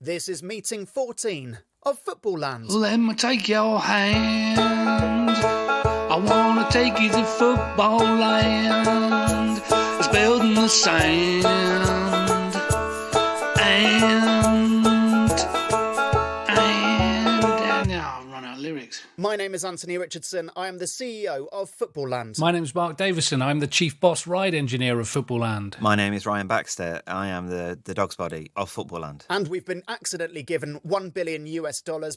This is meeting 14 of Footballland. Let me take your hand. I want to take you to Footballland. It's built in the sand. I'll run out of lyrics. My name is Anthony Richardson. I am the CEO of Footballland. My name is Mark Davison. I'm the Chief Boss Ride Engineer of Footballland. My name is Ryan Baxter. I am the dog's body of Footballland. And we've been accidentally given $1 billion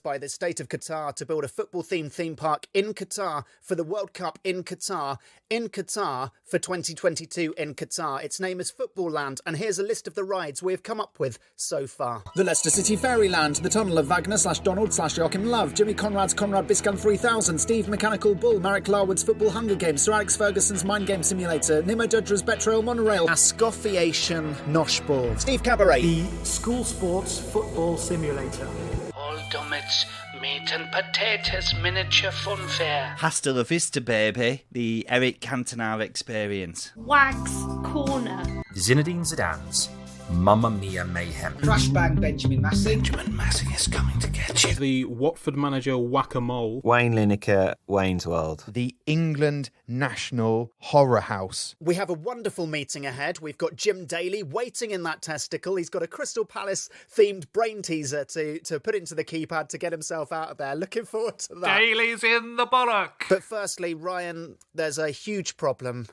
by the state of Qatar to build a football-themed theme park in Qatar for the World Cup in Qatar for 2022 in Qatar. Its name is Footballland, and here's a list of the rides we've come up with so far. The Leicester City Fairyland, the Tunnel of Wagner/Donald/Joachim Love, Jimmy Conrad's Conrad Biscan 3000, Steve Mechanical Bull, Marek Larwood's Football Hunger Games, Sir Alex Ferguson's Mind Game Simulator, Nimo Judger's Betrail Monorail, Ascoffiation Noshball, Steve Cabaret, the School Sports Football Simulator, Ultimate's Meat and Potatoes Miniature Fun Fair. Hasta la vista, baby. The Eric Cantona experience. Wags Corner. Zinedine Zidane's Mamma Mia Mayhem. Crash Bang Benjamin Massey. Benjamin Massey is coming to get you. The Watford manager Whack-A-Mole. Wayne Lineker, Wayne's World. The England National Horror House. We have a wonderful meeting ahead. We've got Jim Daly waiting in that testicle. He's got a Crystal Palace themed brain teaser to put into the keypad to get himself out of there. Looking forward to that. Daly's in the bollock. But firstly, Ryan, there's a huge problem.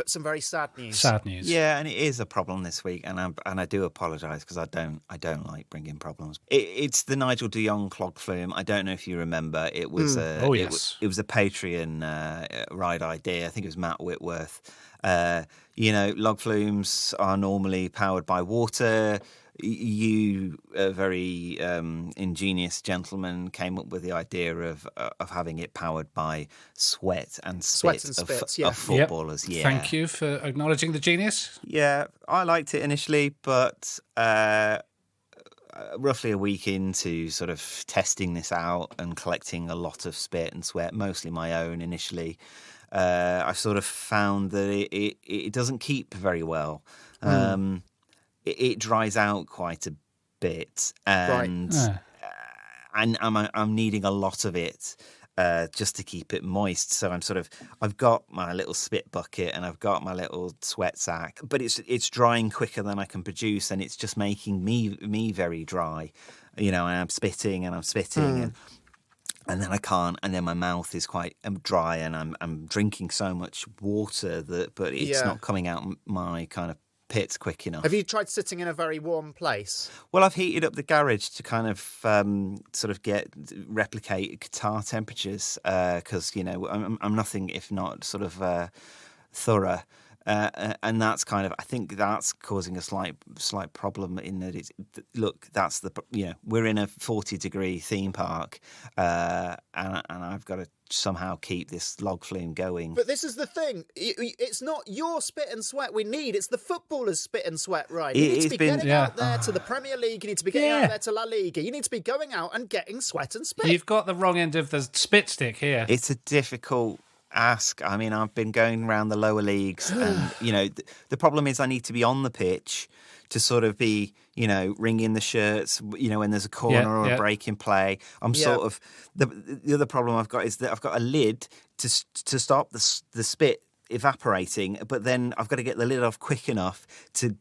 Some very sad news. Sad news. Yeah, and it is a problem this week, and I do apologise because I don't like bringing problems. It's the Nigel de Jong Clog Flume. I don't know if you remember. It was yes. It was a Patron ride idea. I think it was Matt Whitworth. Log flumes are normally powered by water. You, a very ingenious gentleman, came up with the idea of having it powered by sweat and spit of footballers. Yep. Yeah, Thank you for acknowledging the genius. Yeah, I liked it initially, but roughly a week into sort of testing this out and collecting a lot of spit and sweat, mostly my own initially, I sort of found that it doesn't keep very well. It dries out quite a bit, and and I'm needing a lot of it just to keep it moist. So I've got my little spit bucket and I've got my little sweat sack, but it's drying quicker than I can produce, and it's just making me very dry. And I'm spitting and then I can't, and then my mouth is quite dry, and I'm drinking so much water but it's not coming out my kind of pits quick enough. Have you tried sitting in a very warm place? Well, I've heated up the garage to kind of replicate Qatar temperatures because I'm nothing if not sort of thorough. And that's I think that's causing a slight problem in that we're in a 40-degree theme park, and I've got to somehow keep this log flume going. But this is the thing. It's not your spit and sweat we need. It's the footballers' spit and sweat, right? You need to be getting out there to the Premier League. You need to be getting out there to La Liga. You need to be going out and getting sweat and spit. You've got the wrong end of the spit stick here. It's a difficult ask. I mean, I've been going around the lower leagues, and the problem is I need to be on the pitch to sort of be, ringing the shirts, when there's a corner or a break in play. I'm sort of the other problem I've got is that I've got a lid to stop the spit evaporating, but then I've got to get the lid off quick enough to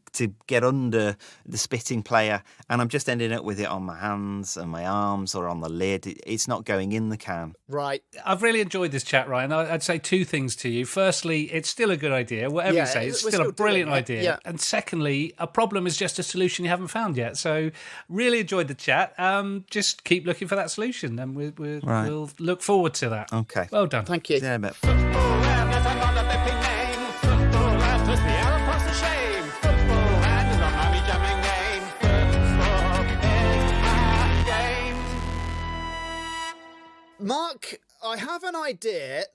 get under the spitting player, and I'm just ending up with it on my hands and my arms or on the lid. It's not going in the can. Right. I've really enjoyed this chat, Ryan. I'd say two things to you. Firstly, it's still a good idea. Whatever you say, it's still a brilliant idea. Yeah. And secondly, a problem is just a solution you haven't found yet. So really enjoyed the chat. Just keep looking for that solution, and we'll look forward to that. Okay. Well done. Thank you. Yeah, but Mark, I have an idea.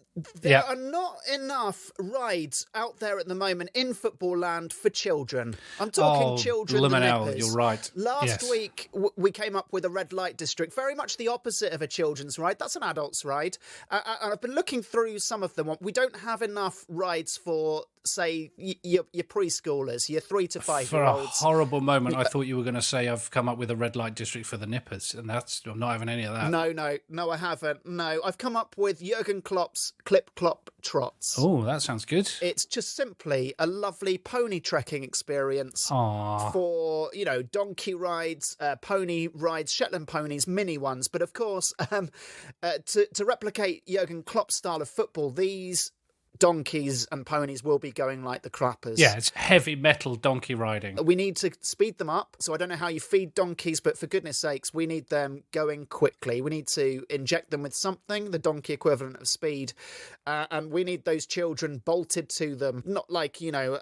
There are not enough rides out there at the moment in Footballland for children. I'm talking children. Limonel, you're right. Last week, we came up with a red light district, very much the opposite of a children's ride. That's an adult's ride. And I've been looking through some of them. We don't have enough rides for say, your preschoolers, your 3 to 5 For year a olds. horrible moment, I thought you were going to say I've come up with a red light district for the nippers, and I'm not having any of that. No, I haven't. No, I've come up with Jurgen Klopp's Clip Clop Trots. Oh, that sounds good. It's just simply a lovely pony trekking experience for, donkey rides, pony rides, Shetland ponies, mini ones. But of course, to replicate Jurgen Klopp's style of football, these donkeys and ponies will be going like the crappers. Yeah, it's heavy metal donkey riding. We need to speed them up. So I don't know how you feed donkeys, but for goodness sakes, we need them going quickly. We need to inject them with something, the donkey equivalent of speed. And we need those children bolted to them, not like,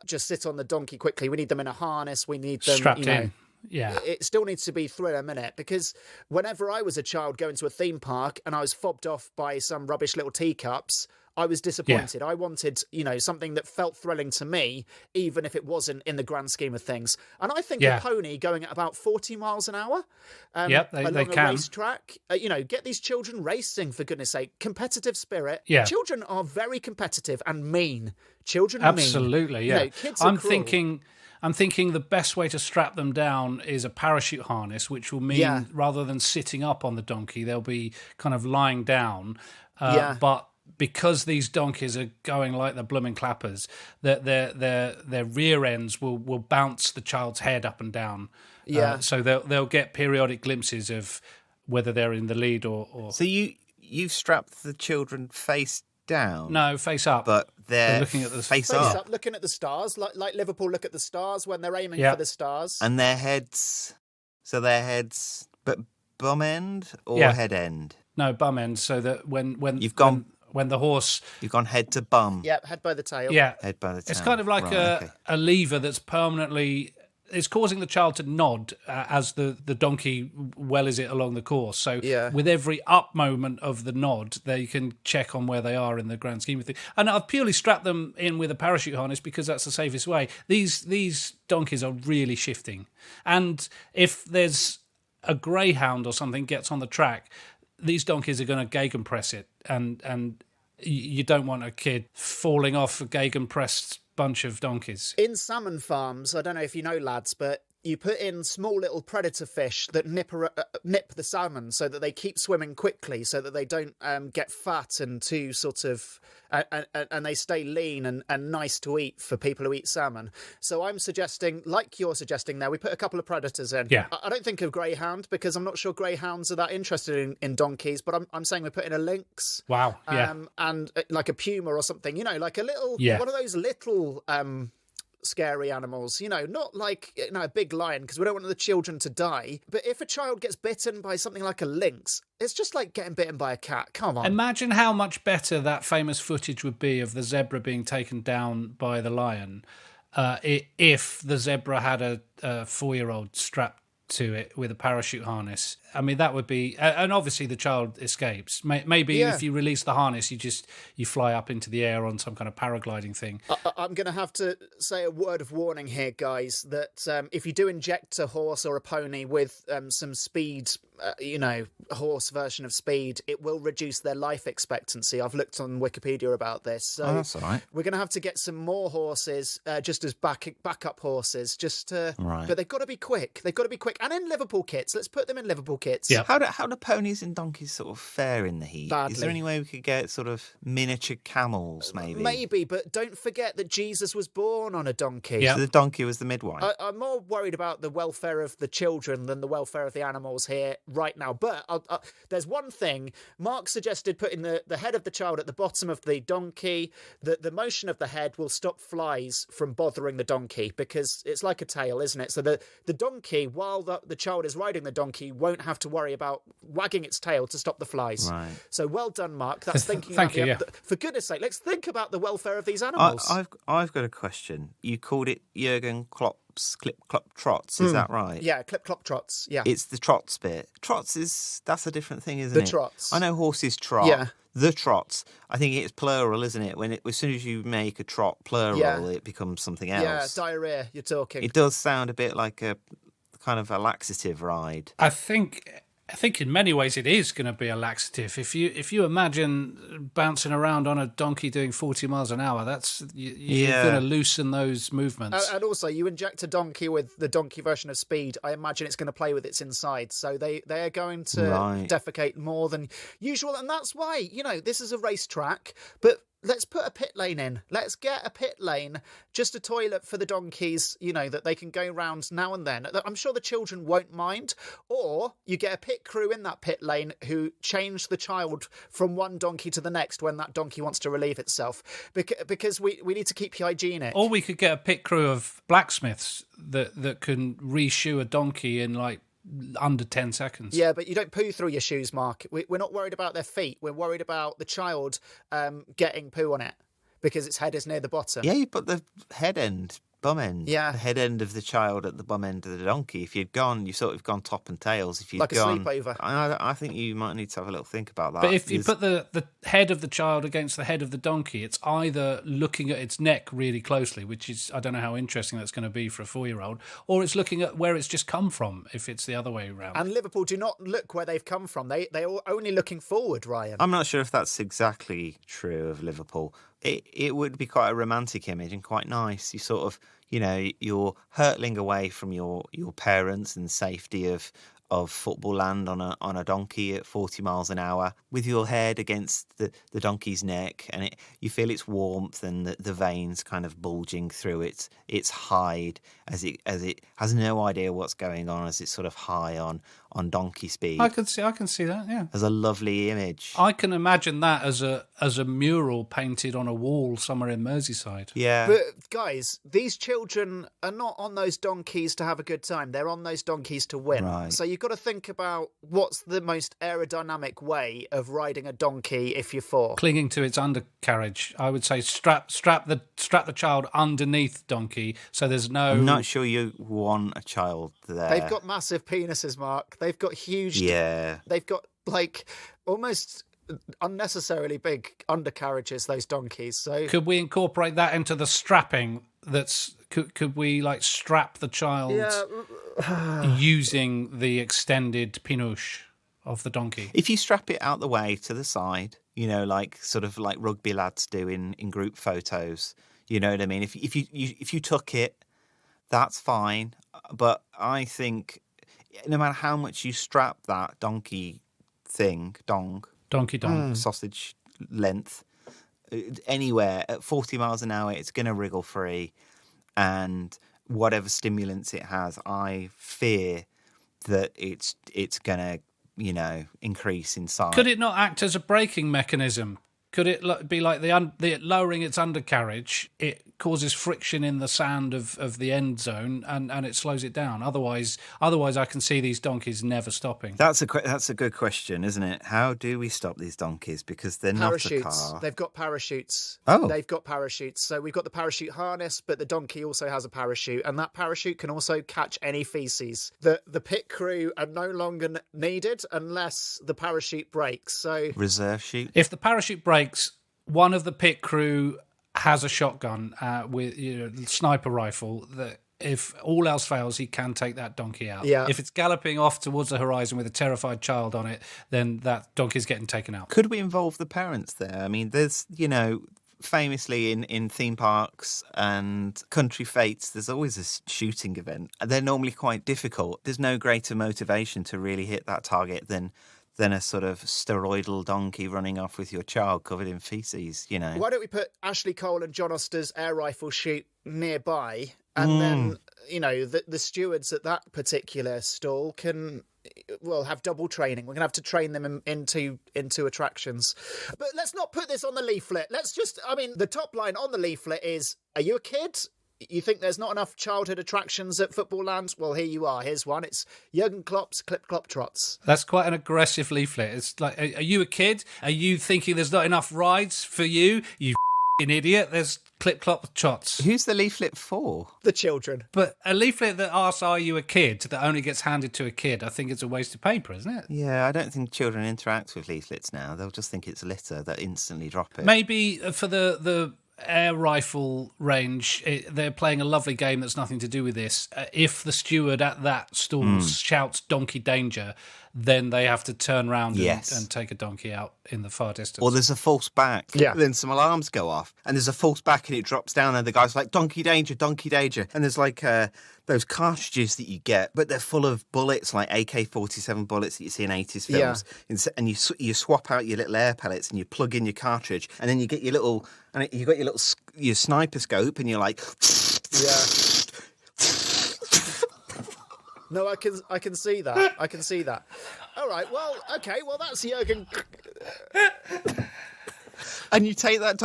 just sit on the donkey quickly. We need them in a harness. We need them strapped in. Yeah. It still needs to be through in a minute, because whenever I was a child going to a theme park and I was fobbed off by some rubbish little teacups, I was disappointed. Yeah. I wanted, something that felt thrilling to me, even if it wasn't in the grand scheme of things. And I think a pony going at about 40 miles an hour they along a can. racetrack, get these children racing, for goodness sake. Competitive spirit. Yeah. Children are very competitive and mean. Children Absolutely, mean. yeah. Kids are cruel. I'm thinking the best way to strap them down is a parachute harness, which will mean rather than sitting up on the donkey, they'll be kind of lying down. But because these donkeys are going like the blooming clappers, their rear ends will bounce the child's head up and down. So they'll get periodic glimpses of whether they're in the lead or... So you've strapped the children face down? No, face up. But they're looking at the face up, looking at the stars, like Liverpool look at the stars when they're aiming for the stars. And their heads, but bum end or head end? No, bum end, so that when you've gone... When the horse... You've gone head to bum. Yeah, head by the tail. Yeah. Head by the tail. It's kind of like a lever that's permanently... It's causing the child to nod as the donkey wellies it along the course. So with every up moment of the nod, they can check on where they are in the grand scheme of things. And I've purely strapped them in with a parachute harness because that's the safest way. These donkeys are really shifting. And if there's a greyhound or something gets on the track, these donkeys are going to gegenpress it, and you don't want a kid falling off a gegenpressed bunch of donkeys. In Salmon Farms, I don't know if you know, lads, but you put in small little predator fish that nip the salmon so that they keep swimming quickly, so that they don't get fat and too sort of... and they stay lean and nice to eat for people who eat salmon. So I'm suggesting, like you're suggesting there, we put a couple of predators in. Yeah. I don't think of greyhound because I'm not sure greyhounds are that interested in donkeys, but I'm saying we put in a lynx. Wow, yeah. And like a puma or something, like a little... one of those little... scary animals, not like a big lion, because we don't want the children to die. But if a child gets bitten by something like a lynx, it's just like getting bitten by a cat. Come on. Imagine how much better that famous footage would be of the zebra being taken down by the lion if the zebra had a 4-year-old strapped to it with a parachute harness. I mean, that would be... And obviously the child escapes. Maybe if you release the harness, you fly up into the air on some kind of paragliding thing. I'm going to have to say a word of warning here, guys, that if you do inject a horse or a pony with some speed, horse version of speed, it will reduce their life expectancy. I've looked on Wikipedia about this. So that's all right. We're going to have to get some more horses, just as backup horses, right. But they've got to be quick. They've got to be quick. And in Liverpool kits. Let's put them in Liverpool kits. Yeah. How do ponies and donkeys sort of fare in the heat? Badly. Is there any way we could get sort of miniature camels, maybe? Maybe, but don't forget that Jesus was born on a donkey. Yeah. So the donkey was the midwife. I'm more worried about the welfare of the children than the welfare of the animals here right now. But there's one thing. Mark suggested putting the head of the child at the bottom of the donkey. The motion of the head will stop flies from bothering the donkey, because it's like a tail, isn't it? So the donkey, while the child is riding the donkey, won't have to worry about wagging its tail to stop the flies. Right. So well done, Mark. That's thinking. Thank you. For goodness sake, let's think about the welfare of these animals. I've got a question. You called it Jurgen Klopp's Clip Clop Trots, is that right? Yeah, Clip Clop Trots. Yeah, it's the trots bit. That's a different thing, isn't it? The trots. I know horses trot. Yeah. The trots. I think it's plural, isn't it? As soon as you make a trot plural, it becomes something else. Yeah, diarrhea. You're talking. It does sound a bit like a kind of a laxative ride. I think I think in many ways it is going to be a laxative. If you imagine bouncing around on a donkey doing 40 miles an hour, you're going to loosen those movements. And also, you inject a donkey with the donkey version of speed, I imagine it's going to play with its inside. So they are going to defecate more than usual. And that's why, this is a racetrack, but let's put a pit lane in. Let's get a pit lane, just a toilet for the donkeys, that they can go round now and then. I'm sure the children won't mind. Or you get a pit crew in that pit lane who change the child from one donkey to the next when that donkey wants to relieve itself. Because we need to keep hygienic. Or we could get a pit crew of blacksmiths that can reshoe a donkey in under 10 seconds. Yeah, but you don't poo through your shoes, Mark. We're not worried about their feet. We're worried about the child getting poo on it because its head is near the bottom. Yeah, you put the head end, bum end. Yeah. The head end of the child at the bum end of the donkey. If you've sort of gone top and tails. If you've like a sleepover. I think you might need to have a little think about that. But if you put the head of the child against the head of the donkey, it's either looking at its neck really closely, which is, I don't know how interesting that's going to be for a 4-year-old, or it's looking at where it's just come from, if it's the other way around. And Liverpool do not look where they've come from. They are only looking forward, Ryan. I'm not sure if that's exactly true of Liverpool. It would be quite a romantic image and quite nice. You sort of, you're hurtling away from your parents and safety of Footballland on a donkey at 40 miles an hour with your head against the donkey's neck, and you feel its warmth and the veins kind of bulging through its hide as it has no idea what's going on as it's sort of high on donkey speed. I can see that, yeah. As a lovely image. I can imagine that as a mural painted on a wall somewhere in Merseyside. Yeah. But guys, these children are not on those donkeys to have a good time. They're on those donkeys to win. Right. So you've got to think about what's the most aerodynamic way of riding a donkey if you're 4. Clinging to its undercarriage. I would say strap the child underneath donkey so there's no... I'm not sure you want a child there. They've got massive penises, Mark. They've got huge... Yeah. They've got, almost unnecessarily big undercarriages, those donkeys. So could we incorporate that into the strapping? Could we strap the child using the extended pinouche of the donkey? If you strap it out the way to the side, like rugby lads do in group photos, you know what I mean? If you tuck it, that's fine. But I think no matter how much you strap that donkey thing, donkey sausage length, anywhere at 40 miles an hour, it's going to wriggle free, and whatever stimulants it has, I fear that it's going to increase in size. Could it not act as a braking mechanism? Could it be like the lowering its undercarriage? It causes friction in the sand of the end zone, and it slows it down. Otherwise, I can see these donkeys never stopping. That's a good question, isn't it? How do we stop these donkeys? Because they're not a car. They've got parachutes. Oh, they've got parachutes. So we've got the parachute harness, but the donkey also has a parachute, and that parachute can also catch any feces. The pit crew are no longer needed unless the parachute breaks. So reserve chute. If the parachute breaks, one of the pit crew has a shotgun with sniper rifle that if all else fails, he can take that donkey out. Yeah. If it's galloping off towards the horizon with a terrified child on it, then that donkey's getting taken out. Could we involve the parents there? I mean, there's, famously in theme parks and country fetes, there's always a shooting event. They're normally quite difficult. There's no greater motivation to really hit that target than a sort of steroidal donkey running off with your child covered in feces, Why don't we put Ashley Cole and John Oster's air rifle shoot nearby, and then, the stewards at that particular stall can... have double training. We're going to have to train them into attractions. But let's not put this on the leaflet. The top line on the leaflet is, are you a kid? You think there's not enough childhood attractions at Footballland? Well, here you are. Here's one. It's Jurgen Klopp's Clip-Clop Trots. That's quite an aggressive leaflet. It's like, are you a kid? Are you thinking there's not enough rides for you? You f***ing idiot. There's Clip-Clop Trots. Who's the leaflet for? The children. But a leaflet that asks, are you a kid, that only gets handed to a kid, I think it's a waste of paper, isn't it? Yeah, I don't think children interact with leaflets now. They'll just think it's litter that instantly drop it. Maybe for the air rifle range, they're playing a lovely game that's nothing to do with this. If the steward at that stall shouts donkey danger, then they have to turn around and take a donkey out in the far distance. Or there's a false back. Yeah. Then some alarms go off, and there's a false back, and it drops down, and the guy's like, donkey danger, donkey danger. And there's like those cartridges that you get, but they're full of bullets, like AK-47 bullets that you see in 80s films. Yeah. And you swap out your little air pellets, and you plug in your cartridge, and then you get your your sniper scope, and you're like... Yeah. No, I can see that. I can see that. All right. Well, okay. Well, that's Jurgen. And you take that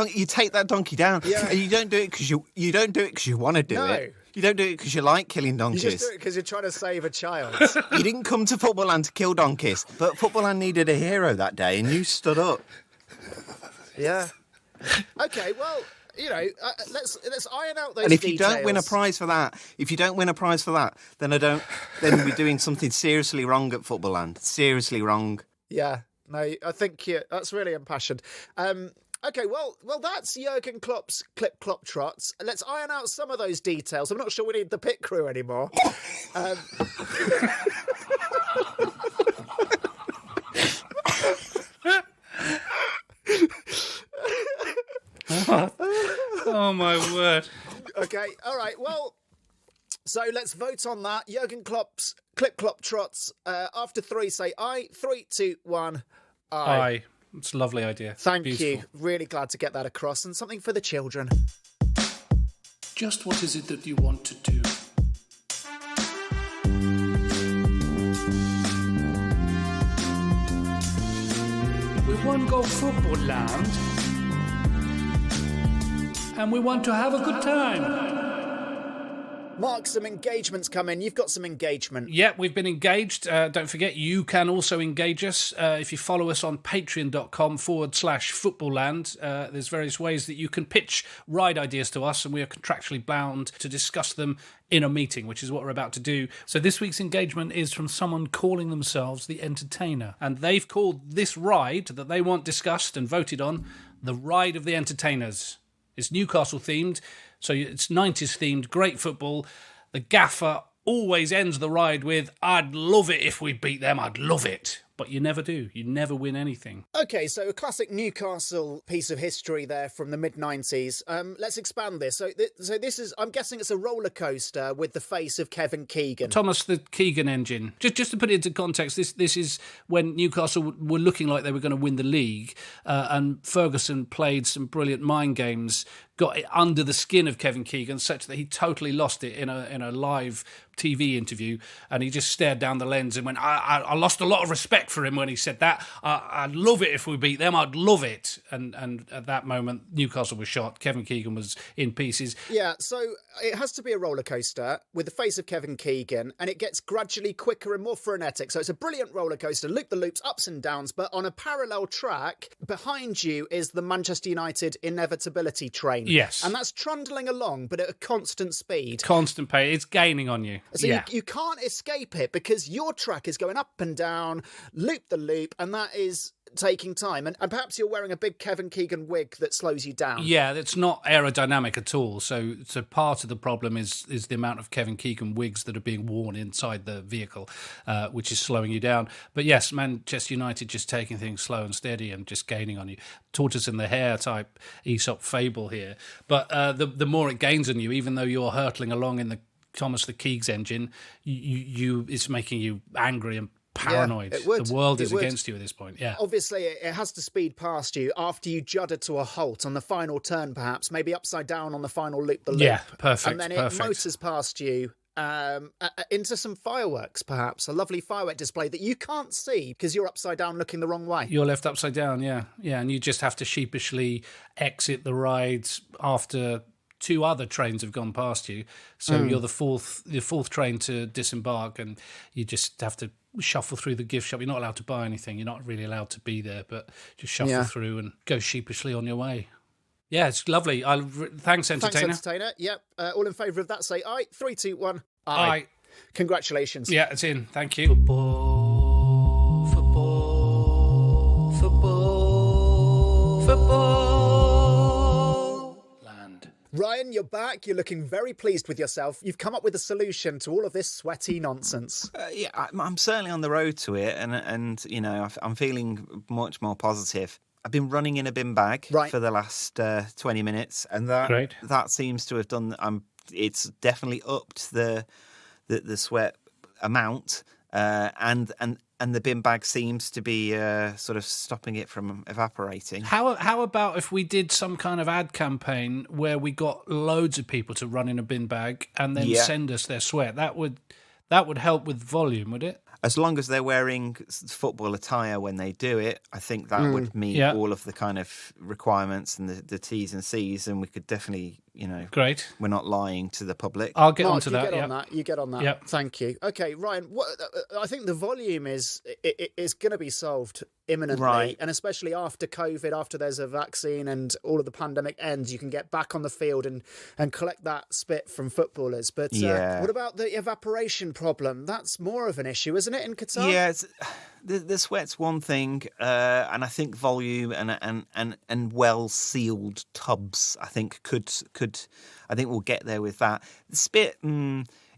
donkey down. Yeah. And you don't do it because you want to do it. You don't do it because you like killing donkeys. You just do it because you're trying to save a child. You didn't come to Footballland to kill donkeys, but Footballland needed a hero that day, and you stood up. Yeah. Okay. Well, let's iron out those. And if details. you don't win a prize for that, then then we're doing something seriously wrong at Footballland. Seriously wrong. Yeah. No, I think that's really impassioned. Okay, well, that's Jurgen Klopp's Clop Trots. Let's iron out some of those details. I'm not sure we need the pit crew anymore. Oh, my word. Okay, all right, well, so let's vote on that. Jurgen Klopp's Clop Trots. After 3, say aye. 3, 2, 1, aye. Aye. It's a lovely idea. Thank Beautiful. you. Really glad to get that across, and something for the children. Just what is it that you want to do? We want to go Footballland, and we want to have a good time. Mark, some engagements come in. You've got some engagement. Yeah, we've been engaged. Don't forget, you can also engage us. If you follow us on patreon.com/Footballland, there's various ways that you can pitch ride ideas to us, and we are contractually bound to discuss them in a meeting, which is what we're about to do. So this week's engagement is from someone calling themselves The Entertainer, and they've called this ride that they want discussed and voted on the Ride of the Entertainers. It's Newcastle themed, so it's 90s themed, great football. The gaffer always ends the ride with, I'd love it if we beat them, I'd love it. But you never do. You never win anything. Okay, so a classic Newcastle piece of history there from the mid-90s. Let's expand this. So this is, I'm guessing it's a roller coaster with the face of Kevin Keegan. Thomas the Keegan engine. Just to put it into context, this is when Newcastle were looking like they were going to win the league, and Ferguson played some brilliant mind games, got it under the skin of Kevin Keegan such that he totally lost it in a live TV interview, and he just stared down the lens and went, I lost a lot of respect for him when he said that. I'd love it if we beat them. I'd love it. And at that moment, Newcastle was shot. Kevin Keegan was in pieces. Yeah, so it has to be a roller coaster with the face of Kevin Keegan, and it gets gradually quicker and more frenetic. So it's a brilliant roller coaster, loop-the-loops, ups and downs, but on a parallel track, behind you is the Manchester United inevitability train. Yes. And that's trundling along, but at a constant speed. Constant pace. It's gaining on you. So you can't escape it because your track is going up and down, loop the loop, and that is taking time. And perhaps you're wearing a big Kevin Keegan wig that slows you down. Yeah, it's not aerodynamic at all. So part of the problem is the amount of Kevin Keegan wigs that are being worn inside the vehicle, which is slowing you down. But yes, Manchester United just taking things slow and steady and just gaining on you. Tortoise in the hare type Aesop fable here. But the more it gains on you, even though you're hurtling along in the Thomas the Keegs engine, it's making you angry and paranoid. Yeah, it would. The world is It would. against you at this point. Yeah. Obviously, it has to speed past you after you judder to a halt on the final turn, perhaps, maybe upside down on the final loop-the-loop. Yeah, perfect. And then it motors past you into some fireworks, perhaps. A lovely firework display that you can't see because you're upside down looking the wrong way. You're left upside down, yeah. Yeah, and you just have to sheepishly exit the rides after 2 other trains have gone past you. So you're the fourth train to disembark, and you just have to shuffle through the gift shop. You're not allowed to buy anything. You're not really allowed to be there, but just shuffle through and go sheepishly on your way. Yeah, it's lovely. Thanks, Entertainer. Thanks, Entertainer. Yep. All in favour of that, say aye. 3, 2, 1, aye. Aye. Congratulations. Yeah, it's in. Thank you. Football, football, football, football. you're back. You're looking very pleased with yourself. You've come up with a solution to all of this sweaty nonsense. I'm certainly on the road to it, and you know, I'm feeling much more positive. I've been running in a bin bag for the last 20 minutes, and that seems to have done. It's definitely upped the sweat amount, and the bin bag seems to be sort of stopping it from evaporating. How about if we did some kind of ad campaign where we got loads of people to run in a bin bag and then send us their sweat? That would help with volume, would it? As long as they're wearing football attire when they do it, I think that would meet all of the kind of requirements and the T's and C's, and we could definitely, you know, great. We're not lying to the public. I'll get onto that. You get on that. Yep. Thank you. Okay, Ryan. I think the volume is going to be solved imminently, and especially after COVID, after there's a vaccine and all of the pandemic ends, you can get back on the field and collect that spit from footballers. But what about the evaporation problem? That's more of an issue, isn't it, in Qatar? Yeah, the sweat's one thing, and I think volume and well sealed tubs, I think I think we'll get there with that. The spit,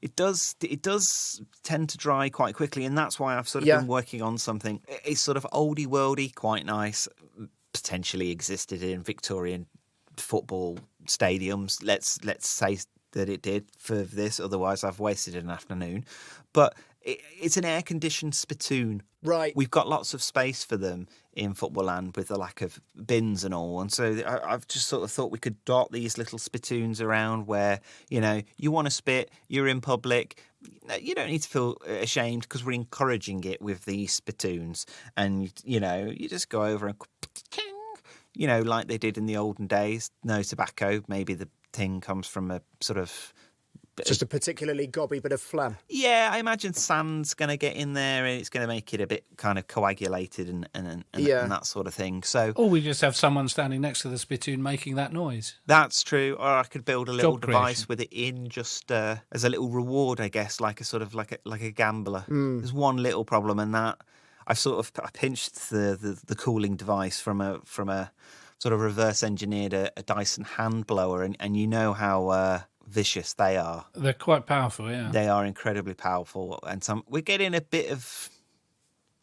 it does tend to dry quite quickly, and that's why I've sort of been working on something. It's sort of oldie worldy, quite nice. Potentially existed in Victorian football stadiums. Let's say that it did for this. Otherwise, I've wasted an afternoon. But it's an air-conditioned spittoon. Right. We've got lots of space for them in Footballland with the lack of bins and all. And so I've just sort of thought we could dot these little spittoons around where, you know, you want to spit, you're in public. You don't need to feel ashamed because we're encouraging it with these spittoons. And, you know, you just go over and, you know, like they did in the olden days. No tobacco. Maybe the thing comes from a sort of... Just a particularly gobby bit of phlegm. Yeah, I imagine sand's going to get in there and it's going to make it a bit kind of coagulated and that sort of thing. So, or we just have someone standing next to the spittoon making that noise. That's true. Or I could build a little device with it in just as a little reward, I guess, like a sort of like a gambler. There's one little problem in that I pinched the cooling device from a sort of reverse engineered a Dyson hand blower, and you know how vicious they are. They're quite powerful, yeah. They are incredibly powerful, and we're getting a bit of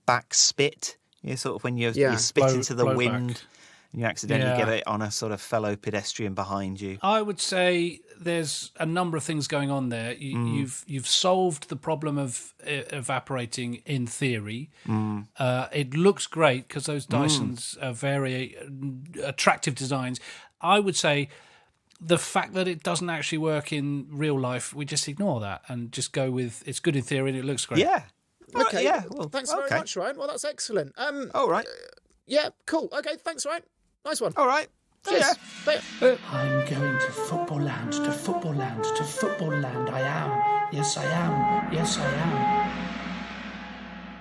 back spit. You know, sort of when you spit into the wind back. And you accidentally get it on a sort of fellow pedestrian behind you. I would say there's a number of things going on there. You've solved the problem of evaporating in theory. It looks great because those Dysons are very attractive designs. I would say the fact that it doesn't actually work in real life, we just ignore that and just go with it's good in theory and it looks great. Yeah. Okay. Yeah. Well, thanks very much, Ryan. Well, that's excellent. All right. Yeah. Cool. Okay. Thanks, Ryan. Nice one. All right. Cheers. Yeah. I'm going to Footballland, to Footballland, to Footballland. I am. Yes, I am. Yes, I am.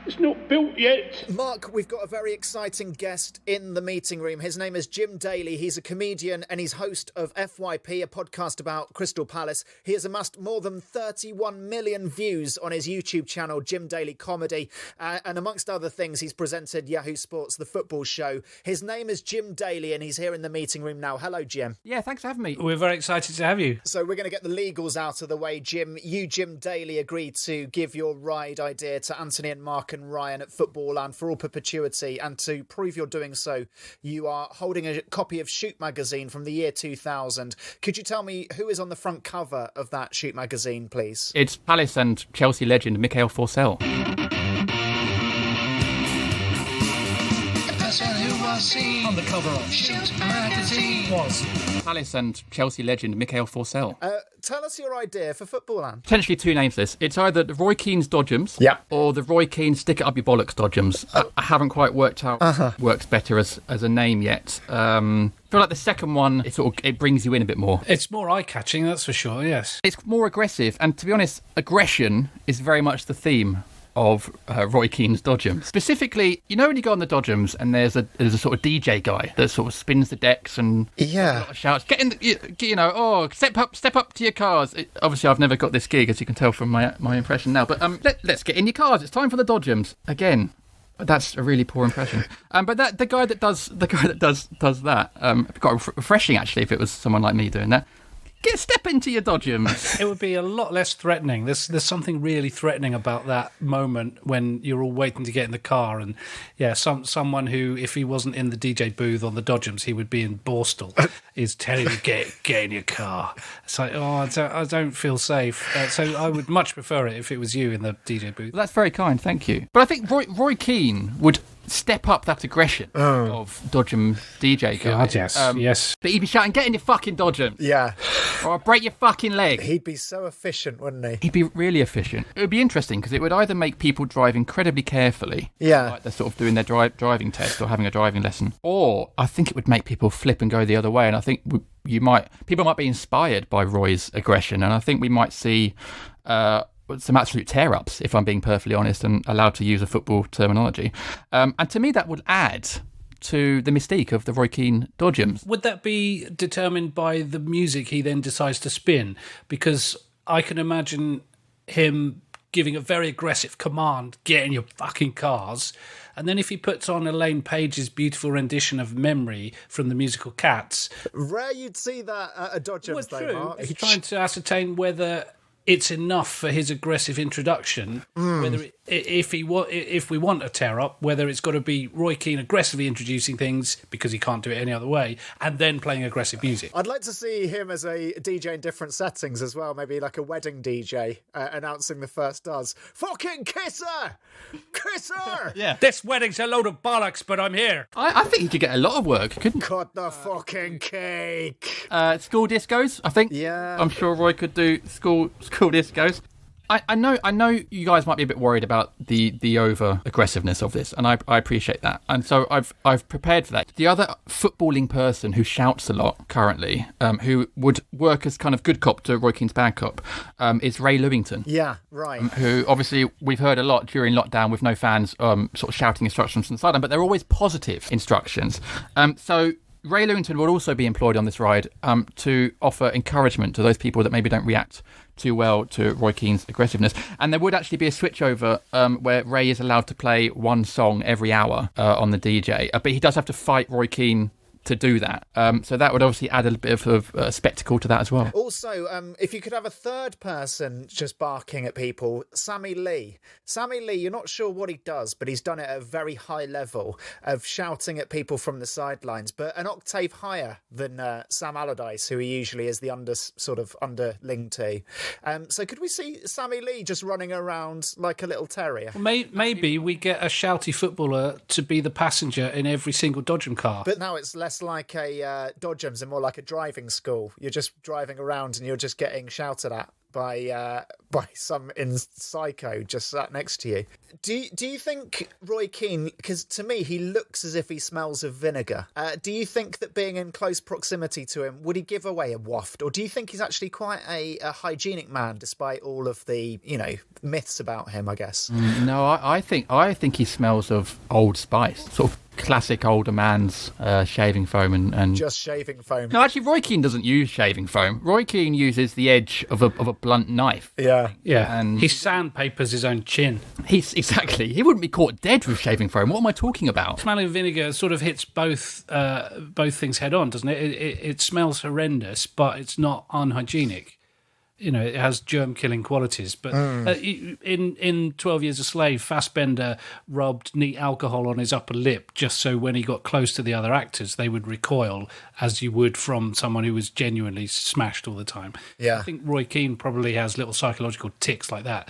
It's not built yet. Mark, we've got a very exciting guest in the meeting room. His name is Jim Daly. He's a comedian and he's host of FYP, a podcast about Crystal Palace. He has amassed more than 31 million views on his YouTube channel, Jim Daly Comedy. And amongst other things, he's presented Yahoo Sports, The Football Show. His name is Jim Daly and he's here in the meeting room now. Hello, Jim. Yeah, thanks for having me. We're very excited to have you. So we're going to get the legals out of the way, Jim. You, Jim Daly, agreed to give your ride idea to Anthony and Mark and Ryan at Footballland for all perpetuity, and to prove you're doing so, you are holding a copy of Shoot magazine from the year 2000. Could you tell me who is on the front cover of that Shoot magazine, please? It's Palace and Chelsea legend Michael Forsell. On the cover of Shoot magazine was Palace and Chelsea legend Michael Forsell. Tell us your idea for Footballland. Potentially two names for this. It's either the Roy Keane's Dodgems or the Roy Keane Stick It Up Your Bollocks Dodgems. I haven't quite worked out works better as a name yet. I feel like the second one, it brings you in a bit more. It's more eye-catching, that's for sure, yes. It's more aggressive, and to be honest, aggression is very much the theme of Roy Keane's Dodgems. Specifically, you know when you go on the Dodgems and there's a sort of DJ guy that sort of spins the decks and shouts, get in, step up to your cars. Obviously, I've never got this gig, as you can tell from my impression now. But let's get in your cars. It's time for the Dodgems again. That's a really poor impression. But the guy that does that, quite refreshing actually. If it was someone like me doing that. Step into your Dodgems. It would be a lot less threatening. There's something really threatening about that moment when you're all waiting to get in the car, and someone who, if he wasn't in the DJ booth on the Dodgems, he would be in Borstal, is telling you get in your car. It's like, I don't feel safe. So I would much prefer it if it was you in the DJ booth. Well, that's very kind, thank you. But I think Roy Keane would step up that aggression of Dodgem DJ guys. God, yes. But he'd be shouting, get in your fucking Dodgem. Yeah. Or I'll break your fucking leg. He'd be so efficient, wouldn't he? He'd be really efficient. It would be interesting because it would either make people drive incredibly carefully, like they're sort of doing their driving test or having a driving lesson, or I think it would make people flip and go the other way. And I think people might be inspired by Roy's aggression, and I think we might see some absolute tear-ups, if I'm being perfectly honest and allowed to use a football terminology. And to me, that would add to the mystique of the Roy Keane Dodgems. Would that be determined by the music he then decides to spin? Because I can imagine him giving a very aggressive command, get in your fucking cars, and then if he puts on Elaine Page's beautiful rendition of Memory from the musical Cats... Rare you'd see that at a Dodgems, though, Mark. He's trying to ascertain whether it's enough for his aggressive introduction, whether if we want a tear-up, whether it's got to be Roy Keane aggressively introducing things because he can't do it any other way, and then playing aggressive music. I'd like to see him as a DJ in different settings as well, maybe like a wedding DJ announcing the first does. Fucking kisser! Kisser! Yeah. This wedding's a load of bollocks, but I'm here. I think he could get a lot of work, couldn't he? Cut the fucking cake! School discos, I think. Yeah. I'm sure Roy could do school discos. I know you guys might be a bit worried about the over aggressiveness of this, and I appreciate that. And so I've prepared for that. The other footballing person who shouts a lot currently, who would work as kind of good cop to Roy Keane's bad cop, is Ray Lewington. Yeah, right. Who obviously we've heard a lot during lockdown with no fans sort of shouting instructions from the sideline, but they're always positive instructions. So Ray Lewington would also be employed on this ride to offer encouragement to those people that maybe don't react too well to Roy Keane's aggressiveness. And there would actually be a switchover where Ray is allowed to play one song every hour on the DJ. But he does have to fight Roy Keane to do that. So that would obviously add a bit of spectacle to that as well. Also, if you could have a third person just barking at people, Sammy Lee. Sammy Lee, you're not sure what he does, but he's done it at a very high level of shouting at people from the sidelines, but an octave higher than Sam Allardyce, who he usually is the underling to. So could we see Sammy Lee just running around like a little terrier? Maybe we get a shouty footballer to be the passenger in every single Dodgem car. But now it's less like a Dodgems and more like a driving school. You're just driving around and you're just getting shouted at by some psycho just sat next to you. Do you think Roy Keane, because to me he looks as if he smells of vinegar, do you think that being in close proximity to him, would he give away a waft, or do you think he's actually quite a hygienic man despite all of the myths about him, I guess? No, I think he smells of Old Spice, sort of classic older man's shaving foam and just shaving foam. No, actually Roy Keane doesn't use shaving foam. Roy Keane uses the edge of a blunt knife. Yeah. And he sandpapers his own chin. Exactly. He wouldn't be caught dead with shaving foam. What am I talking about? Smelling vinegar sort of hits both things head on, doesn't it? It smells horrendous, but it's not unhygienic. It has germ-killing qualities. But in 12 Years a Slave, Fassbender rubbed neat alcohol on his upper lip just so when he got close to the other actors, they would recoil as you would from someone who was genuinely smashed all the time. Yeah. I think Roy Keane probably has little psychological tics like that.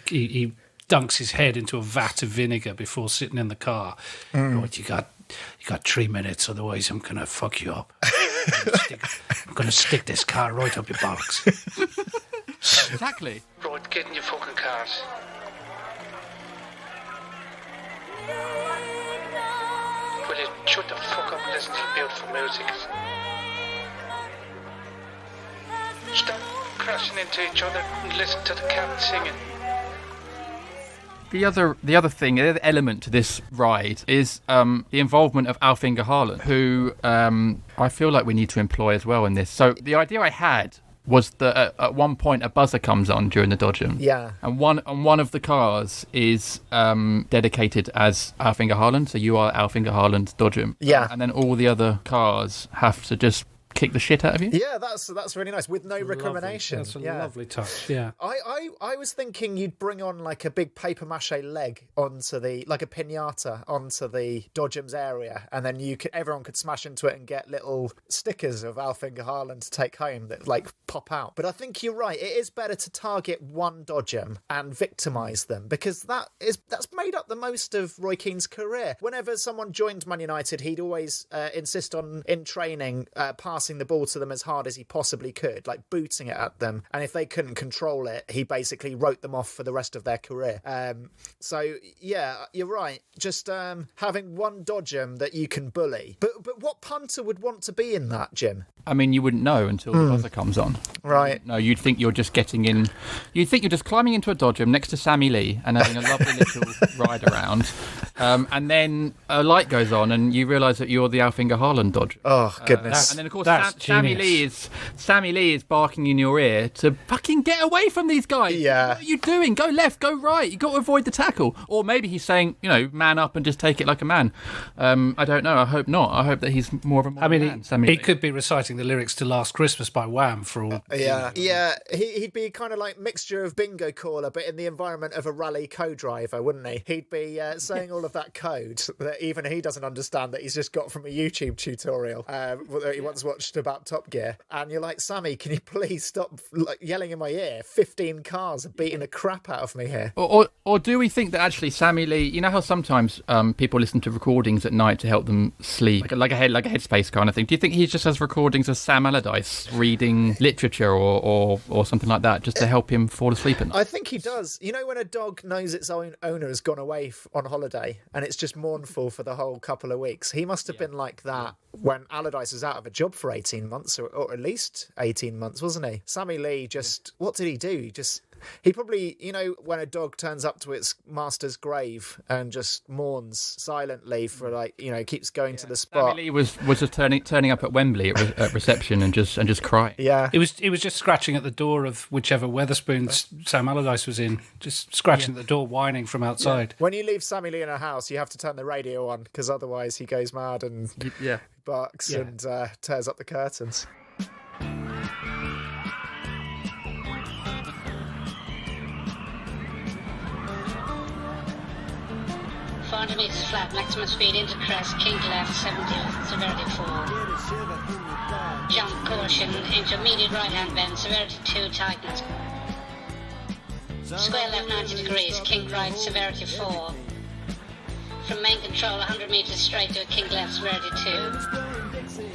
He dunks his head into a vat of vinegar before sitting in the car. Right, you got 3 minutes, otherwise I'm going to fuck you up. I'm going to stick this car right up your bollocks. Exactly. Right, get in your fucking cars. Will you shut the fuck up and listen to beautiful music? Stop crashing into each other and listen to the cat singing. The other thing, the other element to this ride is the involvement of Alf-Inge Harlan, who I feel like we need to employ as well in this. So the idea I had was that at one point a buzzer comes on during the Dodgem. Yeah. And one of the cars is dedicated as Alf-Inge Harlan, so you are Alf-Inge Harlan's Dodgem. Yeah. And then all the other cars have to just kick the shit out of you. Yeah, that's really nice with no recrimination. That's a lovely touch. Yeah, I was thinking you'd bring on like a big paper mache leg onto like a piñata onto the Dodgems area, and then everyone could smash into it and get little stickers of Alf-Inge Harlan to take home that like pop out. But I think you're right. It is better to target one Dodgem and victimise them, because that's made up the most of Roy Keane's career. Whenever someone joined Man United, he'd always insist on, in training, passing the ball to them as hard as he possibly could, like booting it at them. And if they couldn't control it, he basically wrote them off for the rest of their career. So yeah, you're right. Just having one Dodgem that you can bully. But what punter would want to be in that, Jim? I mean, you wouldn't know until the buzzer comes on. Right. No, you'd think you're just getting in. You'd think you're just climbing into a Dodgem next to Sammy Lee and having a lovely little ride around. And then a light goes on and you realise that you're the Alf-Inge Harlan Dodge. Oh, goodness. And then, of course, Sammy Lee is barking in your ear to fucking get away from these guys. Yeah. What are you doing? Go left, go right. You've got to avoid the tackle. Or maybe he's saying, man up and just take it like a man. I don't know. I hope not. I hope that he's more of a modern man, Sammy Lee. Could be reciting the lyrics to Last Christmas by Wham for all. Yeah. He'd be kind of like mixture of bingo caller, but in the environment of a rally co-driver, wouldn't he? He'd be saying all of that code that even he doesn't understand, that he's just got from a YouTube tutorial that he once watched about Top Gear. And you're like, Sammy, can you please stop yelling in my ear? 15 cars are beating the crap out of me here. Or do we think that actually Sammy Lee, you know how sometimes people listen to recordings at night to help them sleep, like a headspace kind of thing. Do you think he just has recordings of Sam Allardyce reading literature or something like that just to help him fall asleep at night? I think he does. You know when a dog knows its own owner has gone away on holiday and it's just mournful for the whole couple of weeks? He must have been like that when Allardyce was out of a job for 18 months, or at least 18 months, wasn't he? Sammy Lee what did he do? He probably, when a dog turns up to its master's grave and just mourns silently for keeps going to the spot. Sammy Lee was just turning up at Wembley at reception and just crying. Yeah, he was just scratching at the door of whichever Wetherspoons Sam Allardyce was in, just scratching at the door, whining from outside. When you leave Sammy Lee in a house, you have to turn the radio on, because otherwise he goes mad and barks and tears up the curtains. Metres flat, maximum speed into crest, kink left, 70, severity 4. Jump caution, intermediate right hand bend, severity 2, tightness. Square left 90 degrees, kink right, severity 4. From main control, 100 metres straight to a kink left, severity 2.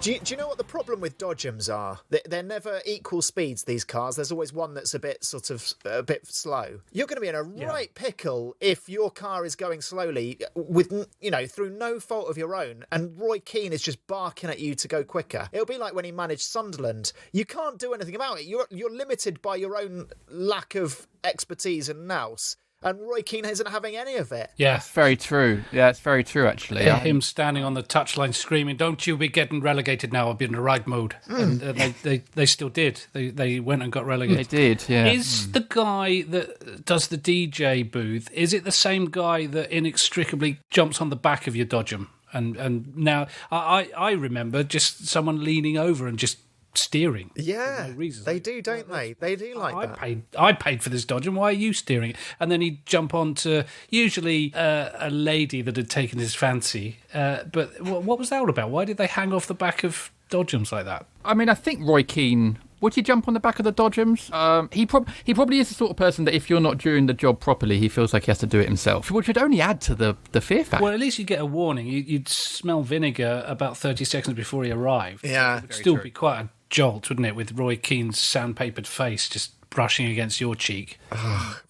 Do you know what the problem with Dodgems are? They're never equal speeds, these cars. There's always one that's a bit slow. You're going to be in a right pickle if your car is going slowly with, through no fault of your own, and Roy Keane is just barking at you to go quicker. It'll be like when he managed Sunderland. You can't do anything about it. You're limited by your own lack of expertise and nous. And Roy Keane isn't having any of it. Yeah. That's very true. Yeah, it's very true, actually. Him standing on the touchline screaming, "Don't you be getting relegated now, I'll be in the right mode." And they still did. They went and got relegated. They did, yeah. Is the guy that does the DJ booth, is it the same guy that inextricably jumps on the back of your Dodgem? And now, I remember just someone leaning over and just steering. Yeah, no reason. They do, don't they? They do like that. I paid for this Dodgem. Why are you steering it? And then he'd jump on to usually a lady that had taken his fancy. But what was that all about? Why did they hang off the back of Dodgems like that? I mean, I think Roy Keane... Would he jump on the back of the Dodgems? He probably is the sort of person that if you're not doing the job properly, he feels like he has to do it himself, which would only add to the fear factor. Well, at least you get a warning. You'd smell vinegar about 30 seconds before he arried. Yeah. It would still be quite a jolt, wouldn't it, with Roy Keane's sandpapered face just brushing against your cheek.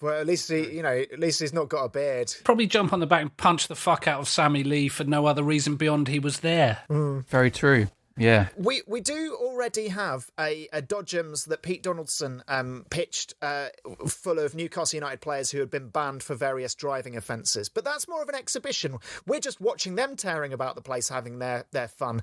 Well, at least he's not got a beard. Probably jump on the back and punch the fuck out of Sammy Lee for no other reason beyond he was there. Very true. Yeah. We do already have a Dodgems that Pete Donaldson pitched full of Newcastle United players who had been banned for various driving offences. But that's more of an exhibition. We're just watching them tearing about the place, having their fun.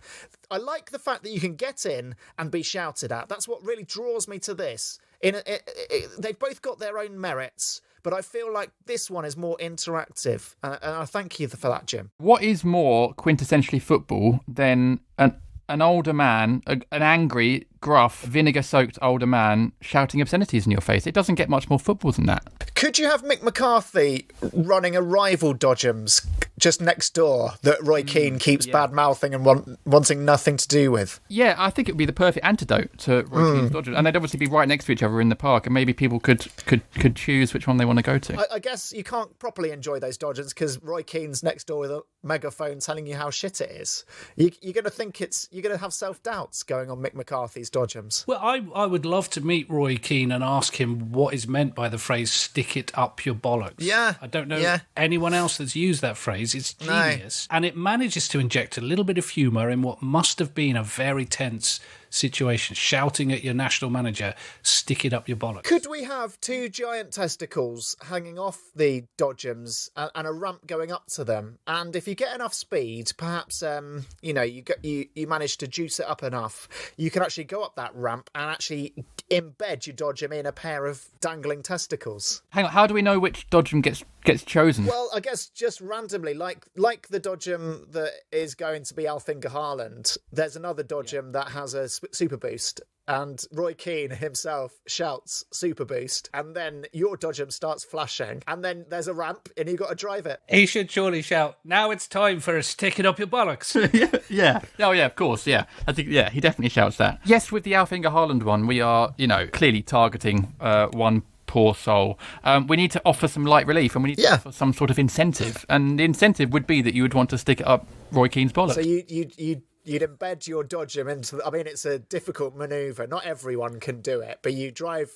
I like the fact that you can get in and be shouted at. That's what really draws me to this. They've both got their own merits, but I feel like this one is more interactive. And I thank you for that, Jim. What is more quintessentially football than an older man, an angry, gruff, vinegar-soaked older man shouting obscenities in your face. It doesn't get much more football than that. Could you have Mick McCarthy running a rival Dodgems just next door that Roy Keane keeps bad-mouthing and wanting nothing to do with? Yeah, I think it would be the perfect antidote to Roy Keane's Dodgems. And they'd obviously be right next to each other in the park, and maybe people could choose which one they want to go to. I guess you can't properly enjoy those Dodgems because Roy Keane's next door with a megaphone telling you how shit it is. You're going to think you're going to have self-doubts going on Mick McCarthy's Dodgems. Well, I would love to meet Roy Keane and ask him what is meant by the phrase "stick it up your bollocks." Yeah, I don't know anyone else that's used that phrase. It's genius, and it manages to inject a little bit of humour in what must have been a very tense situation. Shouting at your national manager, "Stick it up your bollocks." Could we have two giant testicles hanging off the Dodgems and a ramp going up to them? And if you get enough speed, perhaps you manage to juice it up enough, you can actually go up that ramp and actually embed your Dodgem in a pair of dangling testicles. Hang on, how do we know which Dodgem gets chosen? Well, I guess just randomly, like the Dodgem that is going to be Alfinger Harlan, there's another Dodgem that has a super boost, and Roy Keane himself shouts super boost, and then your Dodgem starts flashing, and then there's a ramp and you've got to drive it. He should surely shout, "Now it's time for a stick it up your bollocks." Yeah. Oh, yeah, of course, yeah. I think, he definitely shouts that. Yes, with the Alfinger Harlan one, we are, clearly targeting one poor soul. We need to offer some light relief, and we need to offer some sort of incentive. And the incentive would be that you would want to stick it up Roy Keane's bollocks. So you'd embed your Dodgem into. I mean, it's a difficult manoeuvre. Not everyone can do it, but you drive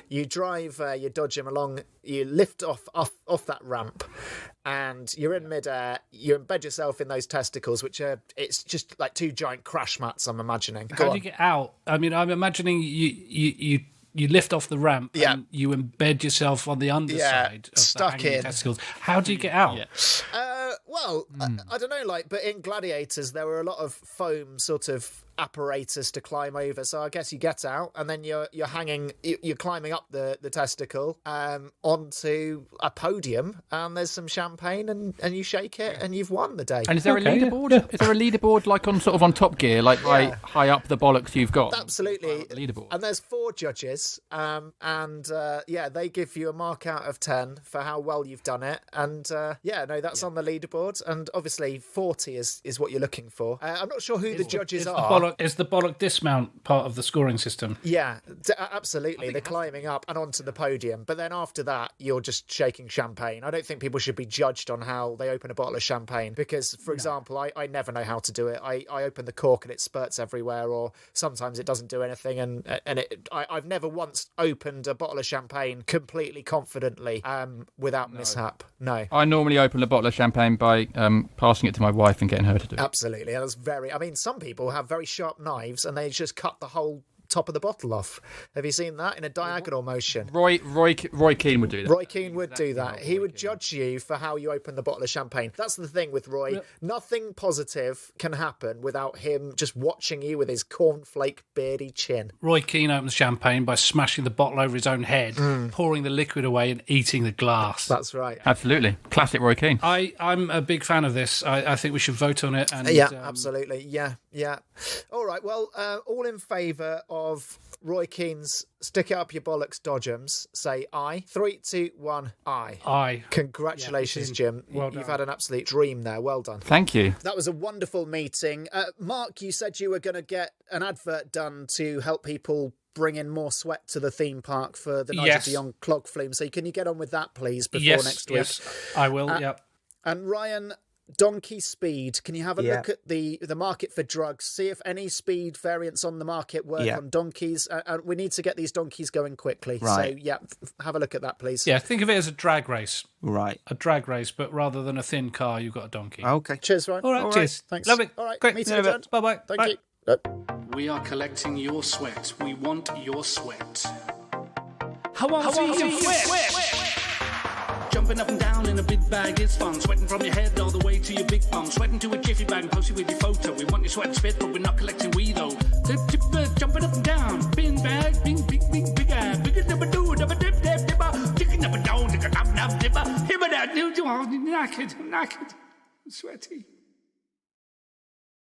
your Dodgem along. You lift off that ramp, and you're in midair. You embed yourself in those testicles, it's just like two giant crash mats. I'm imagining. How do you get out? I mean, I'm imagining you lift off the ramp and you embed yourself on the underside of stuck the hanging testicles. How do you get out? I don't know, but in Gladiators there were a lot of foam sort of apparatus to climb over, so I guess you get out and then you're climbing up the testicle onto a podium, and there's some champagne and you shake it and you've won the day. And is there a leaderboard? Yeah. Is there a leaderboard like on Top Gear, high up the bollocks you've got? Absolutely. Leaderboard. And there's 4 judges, they give you a mark out of 10 for how well you've done it, and that's on the leaderboard, and obviously 40 is what you're looking for. I'm not sure who the judges are. Is the bollock dismount part of the scoring system? Yeah, absolutely. They're climbing up and onto the podium, but then after that, you're just shaking champagne. I don't think people should be judged on how they open a bottle of champagne because, for example, I never know how to do it. I open the cork and it spurts everywhere, or sometimes it doesn't do anything, and I've never once opened a bottle of champagne completely confidently without mishap. No. I normally open a bottle of champagne by passing it to my wife and getting her to do it. Absolutely. And some people have very sharp knives and they just cut the whole top of the bottle off. Have you seen that in a diagonal motion? Roy Keane would do that. Roy Keane would do that. He would judge you for how you open the bottle of champagne. That's the thing with Roy. Well, nothing positive can happen without him just watching you with his cornflake beardy chin. Roy Keane opens champagne by smashing the bottle over his own head, pouring the liquid away and eating the glass. That's right. Absolutely. Classic Roy Keane. I'm a big fan of this. I think we should vote on it. And, absolutely. Yeah. All right. Well, all in favour of Roy Keane's Stick It Up Your Bollocks Dodgems, say aye. 3, 2, 1, aye. Aye. Congratulations, Jim. Well done. You've had an absolute dream there. Well done. Thank you. That was a wonderful meeting. Mark, you said you were going to get an advert done to help people bring in more sweat to the theme park for the Nigel de Jong Clog Flume. So can you get on with that, please, before next week? Yes, I will, yep. And Ryan, donkey speed. Can you have a look at the market for drugs? See if any speed variants on the market work on donkeys. We need to get these donkeys going quickly. Right. So, have a look at that, please. Yeah, think of it as a drag race. Right. A drag race, but rather than a thin car, you've got a donkey. Okay. Cheers, Ryan. All right, cheers. Thanks. Lovely. All right, great. meeting adjourned. Bye-bye. Thank you. We are collecting your sweat. We want your sweat. How want you sweat? Jumping up and down in a big bag is fun. Sweating from your head all the way to your big bum. Sweating to a jiffy bag and post it with your photo. We want your sweat and spit, but we're not collecting weed though. Jumping up and down, bin bag, bing, big, big, big eye. Bigger dibba doo, dibba dip, dip, dibba. Dicking up and down, dicking up, dibba. Hibba that, do, knackered, sweaty.